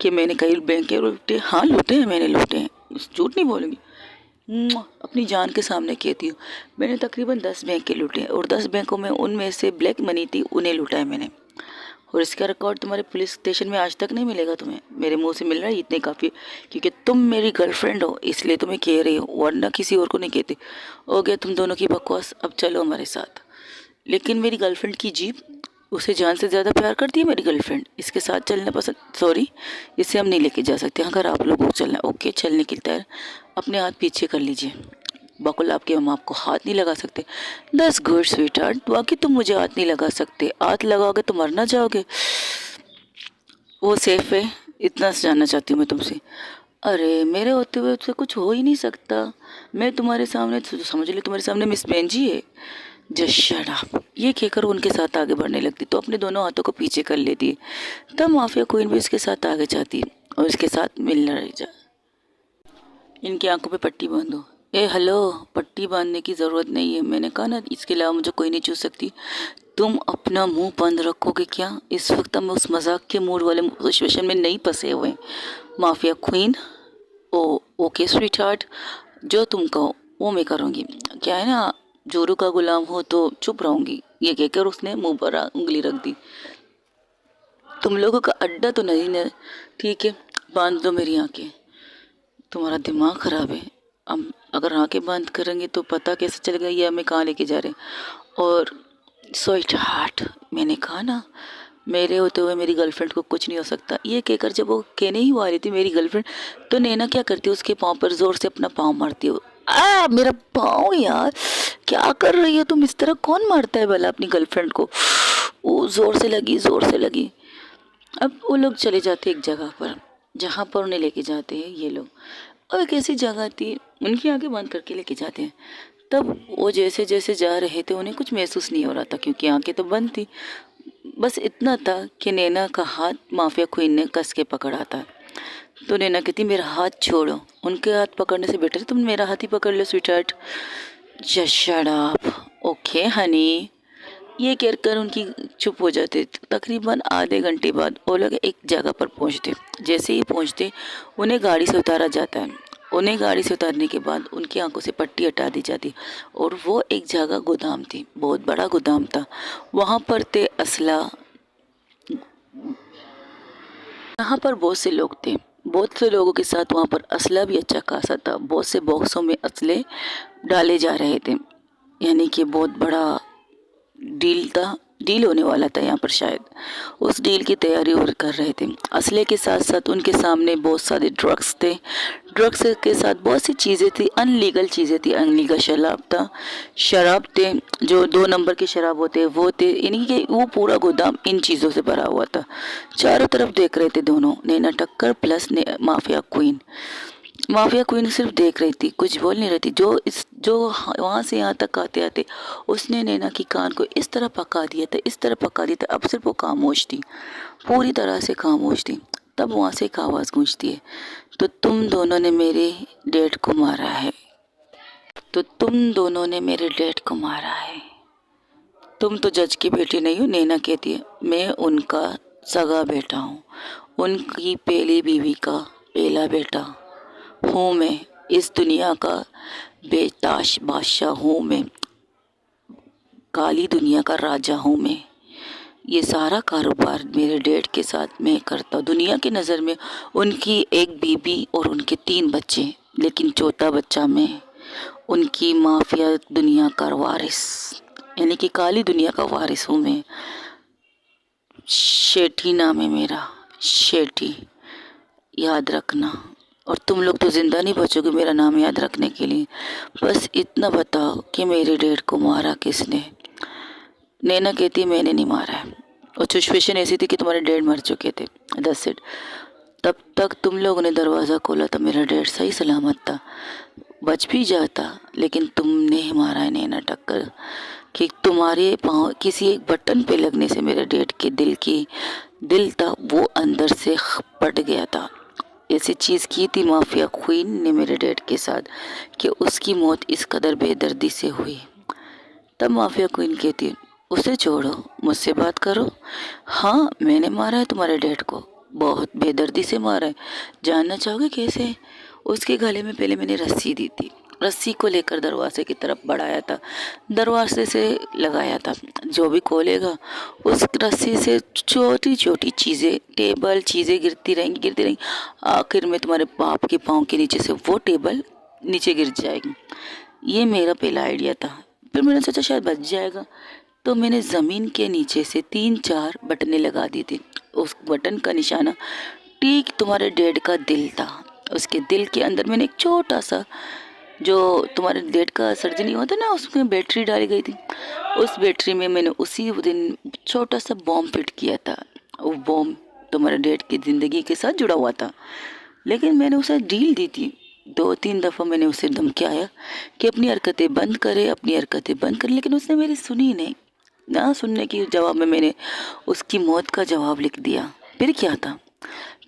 कि मैंने कई बैंक लूटे। हाँ लूटे हैं, मैंने लूटे हैं, झूठ नहीं बोलूँगी। अपनी जान के सामने कहती हूँ, मैंने तकरीबन 10 बैंक के लूटे हैं, और 10 बैंकों में उनमें से ब्लैक मनी थी, उन्हें लूटा है मैंने। और इसका रिकॉर्ड तुम्हारे पुलिस स्टेशन में आज तक नहीं मिलेगा तुम्हें। मेरे मुंह से मिल रहा है इतने काफ़ी, क्योंकि तुम मेरी गर्लफ्रेंड हो इसलिए तुम्हें कह रही हूँ, वरना किसी और को नहीं कहती। हो गया तुम दोनों की बकवास, अब चलो हमारे साथ। लेकिन मेरी गर्लफ्रेंड की जीप, उसे जान से ज़्यादा प्यार करती है मेरी गर्लफ्रेंड, इसके साथ चलना पसंद, सॉरी इसे हम नहीं लेके जा सकते। अगर आप लोगों को चलना ओके, चलने की तैयार, अपने हाथ पीछे कर लीजिए। बकुल आपके हम आपको हाथ नहीं लगा सकते। दस गुड स्वीट हार्ट, बाकी तुम मुझे हाथ नहीं लगा सकते, हाथ लगाओगे तो मर ना जाओगे। वो सेफ है, इतना जानना चाहती हूँ मैं तुमसे। अरे मेरे होते हुए उससे कुछ हो ही नहीं सकता। मैं तुम्हारे सामने समझ ली, तुम्हारे सामने मिस बेंजी है। जस्ट शट अप, ये कहकर उनके साथ आगे बढ़ने लगती, तो अपने दोनों हाथों को पीछे कर लेती है। तब माफिया क्वीन भी उसके साथ आगे जाती है और उसके साथ मिलने रह जा। इनकी आंखों पे पट्टी बांधो। ए हेलो, पट्टी बांधने की ज़रूरत नहीं है, मैंने कहा ना, इसके अलावा मुझे कोई नहीं छू सकती। तुम अपना मुंह बंद रखोगे क्या? इस वक्त हम उस मजाक के मूड वाले सिचुएशन में नहीं फंसे हुए हैं। माफिया क्वीन, ओ ओके स्वीट हार्ट, जो तुम कहो वो मैं करूँगी। क्या है ना, जोरू का गुलाम हो तो चुप रहूँगी, ये कहकर उसने मुंह पर उंगली रख दी। तुम लोगों का अड्डा तो नहीं ना, ठीक है, बांध दो मेरी आंखें। तुम्हारा दिमाग खराब है, हम अगर आंखें बंद करेंगे तो पता कैसे चलेगा ये हमें कहाँ लेके जा रहे हैं। और स्वीट हार्ट, मैंने कहा ना, मेरे होते हुए मेरी गर्लफ्रेंड को कुछ नहीं हो सकता। ये कहकर जब वो कहने ही वाली थी मेरी गर्लफ्रेंड, तो नैना क्या करती है, उसके पाँव पर जोर से अपना पाँव मारती है। मेरा पाँव यार, क्या कर रही हो तुम? इस तरह कौन मारता है भला अपनी गर्लफ्रेंड को? वो जोर से लगी, जोर से लगी। अब वो लोग चले जाते एक जगह पर, जहाँ पर उन्हें लेके जाते हैं ये लोग, और एक ऐसी जगह थी, उनकी आंखें बंद करके लेके जाते हैं। तब वो जैसे जैसे जा रहे थे उन्हें कुछ महसूस नहीं हो रहा था, क्योंकि आंखें तो बंद थी। बस इतना था कि नैना का हाथ माफिया क्वीन ने कस के पकड़ा था। तो नैना कहती, मेरा हाथ छोड़ो। उनके हाथ पकड़ने से बेटर तुम मेरा हाथ ही पकड़ लो sweetheart. Just shut up, okay honey, ये कहकर उनकी चुप हो जाते। तकरीबन आधे घंटे बाद वो लोग एक जगह पर पहुंचते। जैसे ही पहुंचते उन्हें गाड़ी से उतारा जाता है। उन्हें गाड़ी से उतारने के बाद उनकी आंखों से पट्टी हटा दी जाती, और वो एक जगह गोदाम थी, बहुत बड़ा गोदाम था। वहाँ पर थे असला, यहाँ पर बहुत से लोग थे, बहुत से लोगों के साथ वहाँ पर असला भी अच्छा खासा था। बहुत से बॉक्सों में असले डाले जा रहे थे, यानी कि बहुत बड़ा डील था, डील होने वाला था यहाँ पर शायद। उस डील की तैयारी और कर रहे थे। असले के साथ साथ उनके सामने बहुत सारे ड्रग्स थे। ड्रग्स के साथ बहुत सी चीज़ें थी, अनलीगल चीज़ें थी। अनलीगल शराब था, शराब थे, जो 2 नंबर के शराब होते हैं वो थे, यानी कि वो पूरा गोदाम इन चीज़ों से भरा हुआ था। चारों तरफ देख रहे थे दोनों, नैना टक्कर plus mafia queen. Mafia queen सिर्फ देख रही थी, कुछ बोल नहीं रही थी। जो वहाँ से यहाँ तक आते आते उसने नैना की कान को इस तरह पका दिया था, इस तरह पका दिया था, अब सिर्फ वो खामोश थी, पूरी तरह से खामोश थी। तब वहाँ से एक आवाज़ गूंजती है, तो तुम दोनों ने मेरे डैड को मारा है। तो तुम दोनों ने मेरे डैड को मारा है। तुम तो जज की बेटी नहीं हो, नैना कहती है। मैं उनका सगा बेटा हूँ, उनकी पहली बीवी का पहला बेटा हूँ मैं। इस दुनिया का बेताश बादशाह हूँ मैं, काली दुनिया का राजा हूँ मैं। ये सारा कारोबार मेरे डैड के साथ मैं करता हूँ। दुनिया की नज़र में उनकी एक बीबी और उनके 3 बच्चे, लेकिन चौथा बच्चा मैं। उनकी माफिया दुनिया का वारिस, यानी कि काली दुनिया का वारिस हूँ मैं। शेठी नाम है मेरा, शेठी, याद रखना। और तुम लोग तो ज़िंदा नहीं बचोगे मेरा नाम याद रखने के लिए। बस इतना बताओ कि मेरे डैड को मारा किसने। नैना कहती मैंने नहीं मारा है, और सिचुएशन ऐसी थी कि तुम्हारे डैड मर चुके थे। That's it. तब तक तुम लोगों ने दरवाज़ा खोला तो मेरा डैड सही सलामत था, बच भी जाता। लेकिन तुमने ही मारा है नैना टक्कर, कि तुम्हारे पाँव किसी एक बटन पे लगने से मेरे डैड के दिल था वो अंदर से फट गया था। ऐसी चीज़ की थी माफिया क्वीन ने मेरे डैड के साथ कि उसकी मौत इस कदर बेदर्दी से हुई। तब माफिया क्वीन कहती उसे छोड़ो, मुझसे बात करो। हाँ, मैंने मारा है तुम्हारे डैड को, बहुत बेदर्दी से मारा है। जानना चाहोगे कैसे? उसके गले में पहले मैंने रस्सी दी थी, रस्सी को लेकर दरवाजे की तरफ बढ़ाया था, दरवाजे से लगाया था। जो भी खोलेगा उस रस्सी से छोटी छोटी चीज़ें, टेबल चीज़ें गिरती रहेंगी। आखिर में तुम्हारे बाप के पाँव के नीचे से वो टेबल नीचे गिर जाएगी। ये मेरा पहला आइडिया था। फिर मैंने सोचा शायद बच जाएगा, तो मैंने ज़मीन के नीचे से 3-4 बटनें लगा दी थी। उस बटन का निशाना ठीक तुम्हारे डैड का दिल था। उसके दिल के अंदर मैंने एक छोटा सा, जो तुम्हारे डैड का सर्जरी होता ना, उसमें बैटरी डाली गई थी। उस बैटरी में मैंने उसी दिन छोटा सा बॉम्ब फिट किया था। वो बॉम्ब तुम्हारे डैड की ज़िंदगी के साथ जुड़ा हुआ था, लेकिन मैंने उसे डील दी थी। 2-3 दफ़ा मैंने उसे धमकाया कि अपनी हरकतें बंद करे, अपनी हरकतें बंद करे, लेकिन उसने मेरी सुनी नहीं। ना सुनने के जवाब में मैंने उसकी मौत का जवाब लिख दिया। फिर क्या था?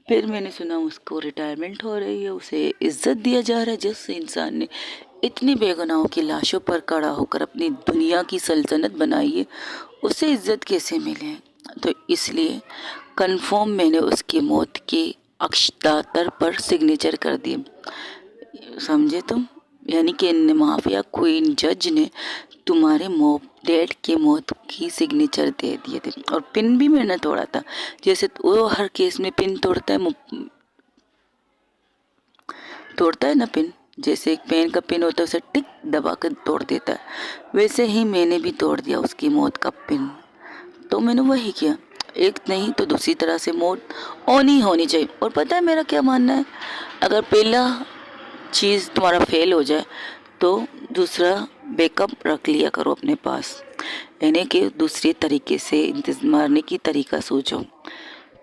फिर मैंने सुना उसको रिटायरमेंट हो रही है, उसे इज्जत दिया जा रहा है। जिस इंसान ने इतनी बेगुनाहों की लाशों पर खड़ा होकर अपनी दुनिया की सल्तनत बनाई है, उसे इज्जत कैसे मिले? तो इसलिए कंफर्म मैंने उसकी मौत के अक्षदातर पर सिग्नेचर कर दिए। समझे तुम? यानी कि माफिया क्वीन जज ने तुम्हारे डैड के मौत की सिग्नेचर दे दिए थे। और पिन भी मैंने तोड़ा था, जैसे वो हर केस में पिन तोड़ता है ना पिन, जैसे एक पेन का पिन होता है उसे टिक दबा कर तोड़ देता है, वैसे ही मैंने भी तोड़ दिया उसकी मौत का पिन। तो मैंने वही किया, एक नहीं तो दूसरी तरह से मौत होनी चाहिए। और पता है मेरा क्या मानना है, अगर पहला चीज़ तुम्हारा फेल हो जाए तो दूसरा बैकअप रख लिया करो अपने पास, यानी कि दूसरे तरीके से मारने की तरीका सोचो।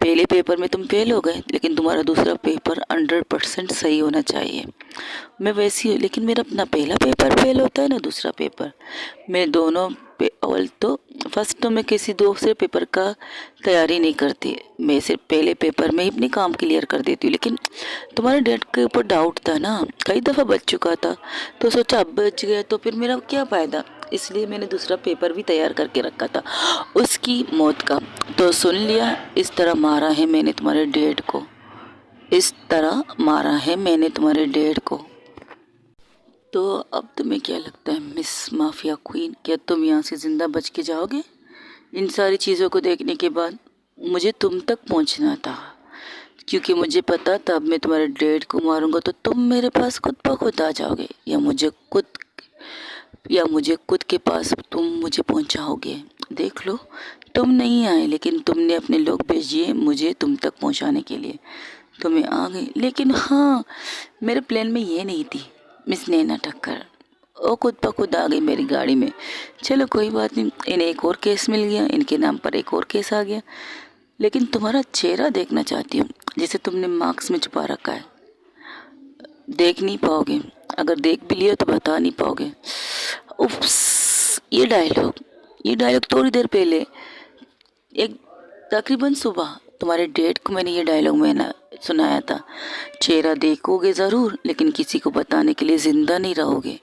पहले पेपर में तुम फेल हो गए, लेकिन तुम्हारा दूसरा पेपर 100% सही होना चाहिए। मैं वैसी हूँ, लेकिन मेरा अपना पहला पेपर फेल होता है ना दूसरा पेपर, मैं दोनों अव्वल तो फर्स्ट तो मैं किसी दूसरे पेपर का तैयारी नहीं करती, मैं सिर्फ पहले पेपर में ही अपने काम क्लियर कर देती हूँ। लेकिन तुम्हारे डैड के ऊपर डाउट था ना, कई दफ़ा बच चुका था, तो सोचा अब बच गया तो फिर मेरा क्या फ़ायदा, इसलिए मैंने दूसरा पेपर भी तैयार करके रखा था उसकी मौत का। तो सुन लिया, इस तरह मारा है मैंने तुम्हारे डैड को, इस तरह मारा है मैंने तुम्हारे डैड को। तो अब तुम्हें क्या लगता है मिस माफिया क्वीन, क्या तुम यहाँ से ज़िंदा बच के जाओगे? इन सारी चीज़ों को देखने के बाद मुझे तुम तक पहुँचना था, क्योंकि मुझे पता था अब मैं तुम्हारे डैड को मारूंगा तो तुम मेरे पास खुद ब खुद आ जाओगे, या मुझे खुद के पास तुम मुझे पहुँचाओगे। देख लो, तुम नहीं आए, लेकिन तुमने अपने लोग भेजिए मुझे तुम तक पहुँचाने के लिए, तो मैं आ गई। लेकिन हाँ, मेरे प्लान में ये नहीं थी मिस नैना टक्कर, वो खुद ब खुद आ गई मेरी गाड़ी में। चलो कोई बात नहीं, इन्हें एक और केस मिल गया, इनके नाम पर एक और केस आ गया। लेकिन तुम्हारा चेहरा देखना चाहती हूँ, जिसे तुमने मार्क्स में छुपा रखा है। देख नहीं पाओगे, अगर देख भी लिया तो बता नहीं पाओगे। उफ्स, ये डायलॉग थोड़ी देर पहले, एक तकरीबन सुबह तुम्हारे डैड को मैंने ये डायलॉग मैंने सुनाया था, चेहरा देखोगे ज़रूर लेकिन किसी को बताने के लिए ज़िंदा नहीं रहोगे।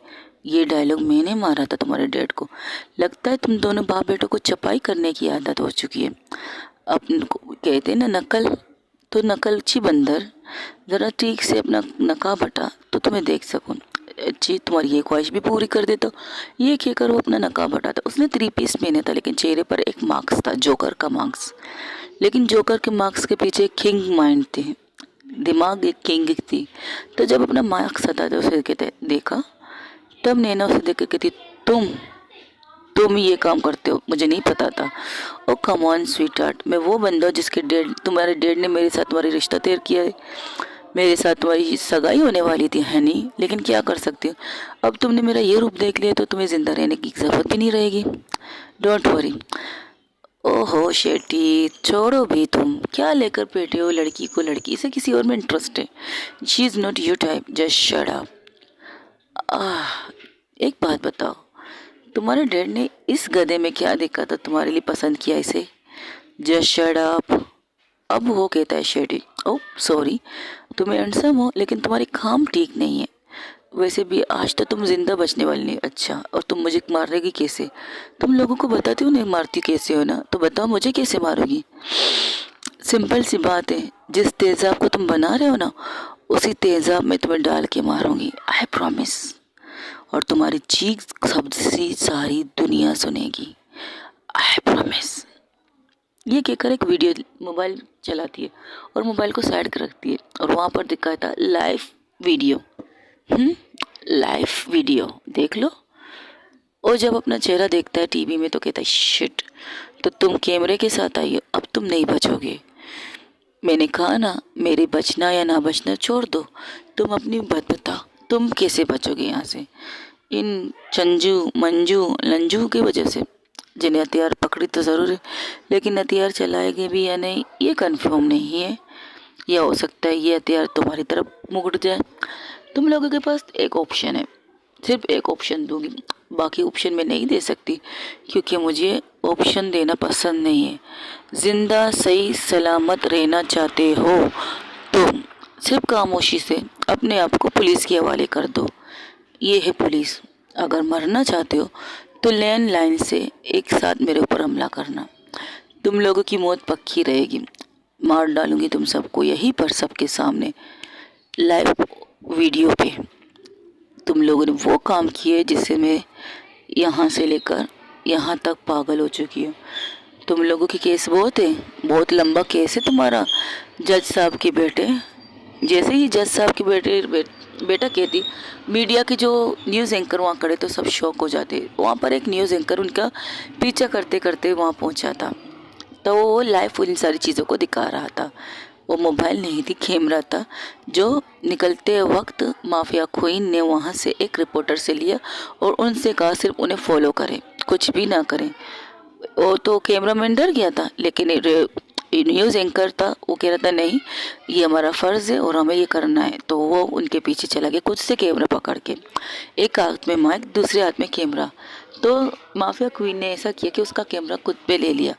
ये डायलॉग मैंने मारा था तुम्हारे डैड को। लगता है तुम दोनों बाप बेटों को चपाई करने की आदत हो चुकी है। अपन को कहते हैं ना नकल, तो नकलची बंदर, ज़रा ठीक से अपना नकाब हटा तो तुम्हें देख सकूँ। अच्छी तुम्हारी ये ख्वाहिश भी पूरी कर देता। ये कहकर वो अपना नकाब हटाता। उसने 3 पीस पहने था लेकिन चेहरे पर एक मार्क्स था, जोकर का मार्क्स। लेकिन जोकर के मार्क्स के पीछे एक किंग माइंड थी, दिमाग एक किंग थी। तो जब अपना मार्क्स हटाते उसे कहते देखा, तब नैना उसे देख कर कहती तुम ये काम करते हो, मुझे नहीं पता था। ओ कम ऑन स्वीट हार्ट, मैं वो बंदा हूँ जिसके तुम्हारे डैड ने मेरे साथ तुम्हारी रिश्ता तय किया है। मेरे साथ तुम्हारी सगाई होने वाली थी है नहीं, लेकिन क्या कर सकती हूँ। अब तुमने मेरा ये रूप देख लिया तो तुम्हें ज़िंदा रहने की ज़रूरत भी नहीं रहेगी। Don't worry. ओहो शेट्टी, छोड़ो भी, तुम क्या लेकर बैठे हो लड़की को। लड़की से किसी और में इंटरेस्ट है। She is not your type, just shut up. एक बात बताओ, तुम्हारे डैड ने इस गधे में क्या देखा था तुम्हारे लिए पसंद किया इसे। Just shut up. अब वो कहता है शेडी, ओह सॉरी, तुम्हें हैंडसम हो लेकिन तुम्हारी खाम ठीक नहीं है। वैसे भी आज तो तुम जिंदा बचने वाली नहीं। अच्छा, और तुम मुझे मारेगी कैसे। तुम लोगों को बताती हो नहीं मारती कैसे हो ना, तो बताओ मुझे कैसे मारोगी। सिंपल सी बात है, जिस तेज़ाब को तुम बना रहे हो ना, उसी तेज़ाब में तुम्हें डाल के मारूंगी, आई प्रॉमिस। और तुम्हारी चीख शब्द सी सारी दुनिया सुनेगी, आई प्रॉमिस। ये कहकर एक वीडियो मोबाइल चलाती है और मोबाइल को साइड कर रखती है और वहाँ पर दिखाता लाइव वीडियो। लाइव वीडियो देख लो। और जब अपना चेहरा देखता है टीवी में तो कहता है शिट, तो तुम कैमरे के साथ आई हो, अब तुम नहीं बचोगे। मैंने कहा ना, मेरे बचना या ना बचना छोड़ दो, तुम अपनी बात बताओ, तुम कैसे बचोगे यहाँ से इन चंजू मंजू लंजू की वजह से, जिन्हें हथियार पकड़ी तो ज़रूर है लेकिन हथियार चलाएंगे भी या नहीं ये कंफर्म नहीं है। या हो सकता है ये हथियार तुम्हारी तरफ मुड़ जाए। तुम लोगों के पास एक ऑप्शन है, सिर्फ एक ऑप्शन दूंगी, बाकी ऑप्शन मैं नहीं दे सकती क्योंकि मुझे ऑप्शन देना पसंद नहीं है। ज़िंदा सही सलामत रहना चाहते हो तो सिर्फ खामोशी से अपने आप को पुलिस के हवाले कर दो। ये है पुलिस। अगर मरना चाहते हो तो लैंड लाइन से एक साथ मेरे ऊपर हमला करना, तुम लोगों की मौत पक्की रहेगी। मार डालूंगी तुम सबको यहीं पर सबके सामने लाइव वीडियो पे। तुम लोगों ने वो काम किए जिससे मैं यहाँ से लेकर यहाँ तक पागल हो चुकी हूँ। तुम लोगों की केस बहुत है, बहुत लंबा केस है तुम्हारा। जज साहब के बेटे, जैसे ही जज साहब के बेटा कहती, मीडिया के जो न्यूज़ एंकर वहाँ खड़े तो सब शॉक हो जाते। वहाँ पर एक न्यूज़ एंकर उनका पीछा करते करते वहाँ पहुँचा था, तो वो लाइव उन सारी चीज़ों को दिखा रहा था। वो मोबाइल नहीं थी, कैमरा था जो निकलते वक्त माफिया क्वीन ने वहाँ से एक रिपोर्टर से लिया और उनसे कहा सिर्फ उन्हें फॉलो करें, कुछ भी ना करें। वो तो कैमरामैन डर गया था लेकिन न्यूज़ एंकर था, वो कह रहा था नहीं ये हमारा फ़र्ज़ है और हमें ये करना है। तो वो उनके पीछे चला गया खुद से कैमरा पकड़ के, एक हाथ में माइक दूसरे हाथ में कैमरा। तो माफिया क्वीन ने ऐसा किया कि उसका कैमरा खुद पे ले लिया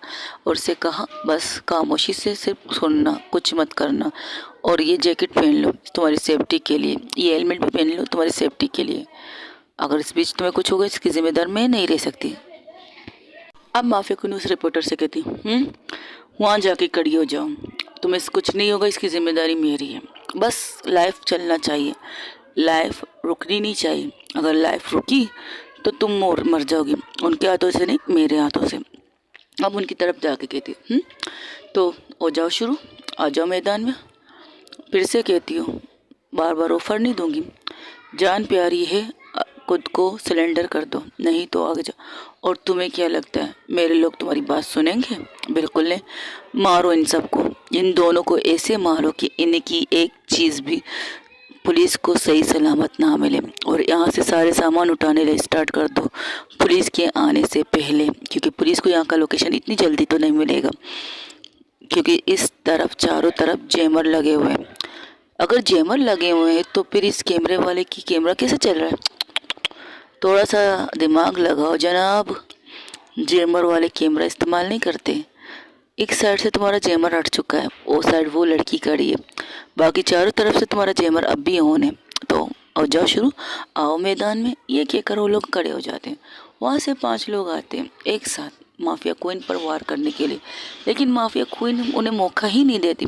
और उससे कहा बस खामोशी से सिर्फ सुनना, कुछ मत करना, और ये जैकेट पहन लो तुम्हारी सेफ्टी के लिए, ये हेलमेट भी पहन लो तुम्हारी सेफ्टी के लिए। अगर इस बीच तुम्हें कुछ होगा इसकी जिम्मेदार मैं नहीं रह सकती। अब माफिया क्वीन उस रिपोर्टर से कहती वहाँ जाके खड़ी हो जाओ, तुम्हें कुछ नहीं होगा इसकी जिम्मेदारी मेरी है। बस लाइफ चलना चाहिए, लाइफ रुकनी नहीं चाहिए। अगर लाइफ रुकी तो तुम मर जाओगी, उनके हाथों से नहीं मेरे हाथों से। अब उनकी तरफ जाके कहती तो हो जाओ शुरू, आ जाओ मैदान में। फिर से कहती हूँ, बार बार ऑफर नहीं दूंगी, जान प्यारी है, खुद को सिलेंडर कर दो नहीं तो आगे जाओ। और तुम्हें क्या लगता है मेरे लोग तुम्हारी बात सुनेंगे? बिल्कुल नहीं। मारो इन सबको, इन दोनों को ऐसे मारो कि इनकी एक चीज़ भी पुलिस को सही सलामत ना मिले। और यहाँ से सारे सामान उठाने ले स्टार्ट कर दो पुलिस के आने से पहले, क्योंकि पुलिस को यहाँ का लोकेशन इतनी जल्दी तो नहीं मिलेगा, क्योंकि इस तरफ चारों तरफ जैमर लगे हुए हैं। अगर जैमर लगे हुए हैं तो फिर इस कैमरे वाले की कैमरा कैसे चल रहा है? थोड़ा सा दिमाग लगाओ जनाब, जैमर वाले कैमरा इस्तेमाल नहीं करते। एक साइड से तुम्हारा जैमर हट चुका है, वो साइड वो लड़की खड़ी है, बाकी चारों तरफ से तुम्हारा जैमर अब भी ऑन है। तो और जाओ शुरू, आओ मैदान में, ये कहकर वो लोग खड़े हो जाते हैं। वहाँ से 5 लोग आते हैं एक साथ माफिया क्वीन पर वार करने के लिए, लेकिन माफिया क्वीन उन्हें मौका ही नहीं देती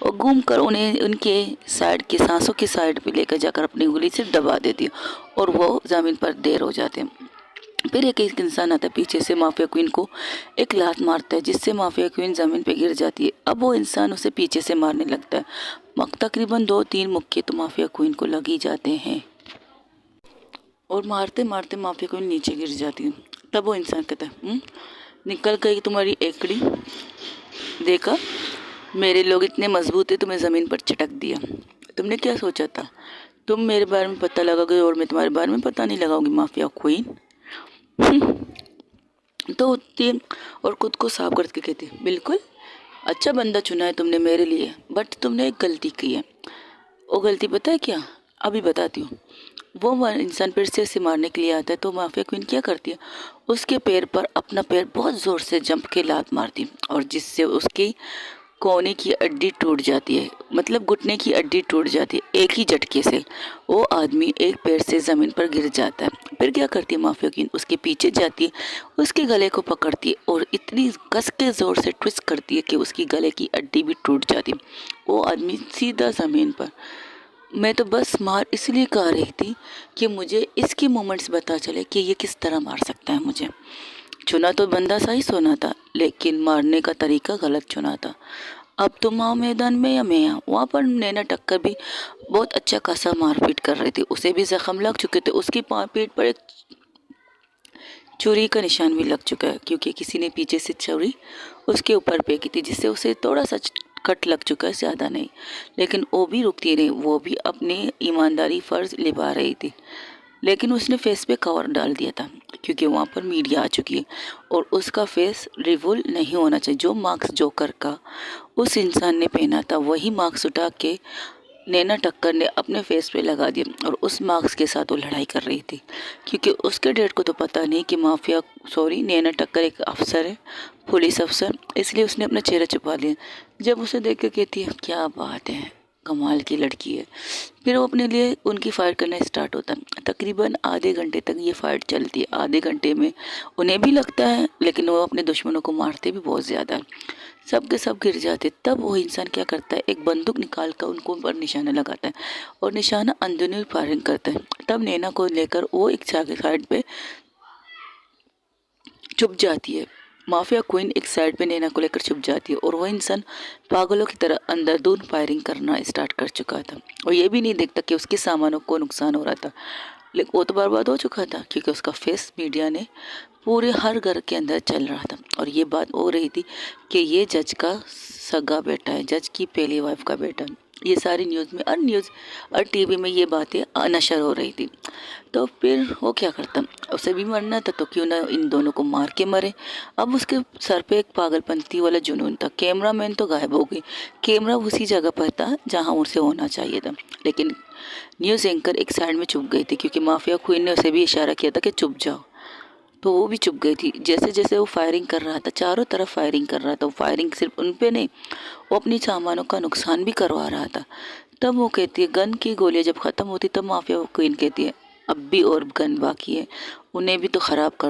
और घूम कर उन्हें उनके साइड के सांसों की साइड पे लेकर जाकर अपनी उंगली से दबा देती है और वो ज़मीन पर देर हो जाते हैं। फिर एक इंसान आता है पीछे से, माफिया क्वीन को एक लात मारता है जिससे माफिया क्वीन ज़मीन पे गिर जाती है। अब वो इंसान उसे पीछे से मारने लगता है। तकरीबन 2-3 मुक्के तो माफिया क्वीन को लग ही जाते हैं और मारते मारते माफिया क्वीन नीचे गिर जाती है। तब वो इंसान कहता है, निकल गई तुम्हारी एकड़ी, देखा मेरे लोग इतने मजबूत है, तुम्हें ज़मीन पर चटक दिया। तुमने क्या सोचा था, तुम मेरे बारे में पता लगाओगे और मैं तुम्हारे बारे में पता नहीं लगाऊंगी माफिया क्वीन। तो होती है और खुद को साफ करके कहती है, बिल्कुल अच्छा बंदा चुना है तुमने मेरे लिए, बट तुमने एक गलती की है। वो गलती पता है क्या, अभी बताती हूँ। वो इंसान फिर से उसे मारने के लिए आता है तो माफिया क्वीन क्या करती है, उसके पैर पर अपना पैर बहुत ज़ोर से जंप के लात मारती और जिससे उसकी कोहनी की हड्डी टूट जाती है, मतलब घुटने की हड्डी टूट जाती है। एक ही झटके से वो आदमी एक पैर से ज़मीन पर गिर जाता है। फिर क्या करती है माफिया क्वीन, उसके पीछे जाती है, उसके गले को पकड़ती है और इतनी कस के ज़ोर से ट्विस्ट करती है कि उसकी गले की हड्डी भी टूट जाती है। वो आदमी सीधा ज़मीन पर। मैं तो बस मार इसलिए कह रही थी कि मुझे इसके मोमेंट्स पता चले कि ये किस तरह मार सकता है मुझे। चुना तो बंदा सही सुना था, लेकिन मारने का तरीका गलत चुना था। अब तुम आओ मैदान में या मैं यहाँ। वहाँ पर नैना टक्कर भी बहुत अच्छा खासा मारपीट कर रही थी, उसे भी जख्म लग चुके थे। उसकी पीठ पर एक छुरी का निशान भी लग चुका है क्योंकि किसी ने पीछे से छुरी उसके ऊपर फेंकी थी, जिससे उसे थोड़ा सा कट लग चुका है, ज़्यादा नहीं। लेकिन वो भी रुकती नहीं, वो भी अपनी ईमानदारी फ़र्ज निभा रही थी। लेकिन उसने फेस पे कवर डाल दिया था क्योंकि वहाँ पर मीडिया आ चुकी है और उसका फेस रिवूल नहीं होना चाहिए। जो मास्क जोकर का उस इंसान ने पहना था वही मास्क उठा के नैना टक्कर ने अपने फेस पे लगा दिया और उस मास्क के साथ वो लड़ाई कर रही थी क्योंकि उसके डेट को तो पता नहीं कि नैना टक्कर एक अफसर है, पुलिस अफसर, इसलिए उसने अपना चेहरा छुपा लिया। जब उसे देख कर कहती है, क्या बात है, कमाल की लड़की है। फिर वो अपने लिए उनकी फ़ाइट करना स्टार्ट होता है। तकरीबन आधे घंटे तक ये फ़ाइट चलती है। आधे घंटे में उन्हें भी लगता है, लेकिन वो अपने दुश्मनों को मारते भी बहुत ज़्यादा है। सब के सब गिर जाते। तब वो इंसान क्या करता है, एक बंदूक निकाल कर उनको पर निशाना लगाता है और निशाना अंदरूनी फायरिंग करता है। तब नैना को लेकर वो एक साइड पे छुप जाती है। माफिया क्वीन एक साइड पे नैना को लेकर छुप जाती है और वह इंसान पागलों की तरह अंधाधुंध फायरिंग करना स्टार्ट कर चुका था और ये भी नहीं देखता कि उसके सामानों को नुकसान हो रहा था। लेकिन वो तो बर्बाद हो चुका था क्योंकि उसका फेस मीडिया ने पूरे हर घर के अंदर चल रहा था और ये बात हो रही थी कि ये जज का सगा बेटा है, जज की पहली वाइफ का बेटा। ये सारी न्यूज़ में और टीवी में ये बातें नशर हो रही थी। तो फिर वो क्या करता, उसे भी मरना था तो क्यों ना इन दोनों को मार के मरे। अब उसके सर पे एक पागलपंती वाला जुनून था। कैमरामैन तो गायब हो गई, कैमरा उसी जगह पर था जहाँ उसे होना चाहिए था, लेकिन न्यूज़ एंकर एक साइड में चुप गई थी क्योंकि माफिया क्वीन ने उसे भी इशारा किया था कि चुप जाओ, तो वो भी चुप गई थी। जैसे जैसे वो फायरिंग कर रहा था, चारों तरफ फायरिंग कर रहा था। वो फायरिंग सिर्फ उन पे नहीं, वो अपनी सामानों का नुकसान भी करवा रहा था। तब वो कहती है, गन की गोलियां जब ख़त्म होती तब माफिया क्वीन कहती है, अब भी और गन बाकी है, उन्हें भी तो ख़राब कर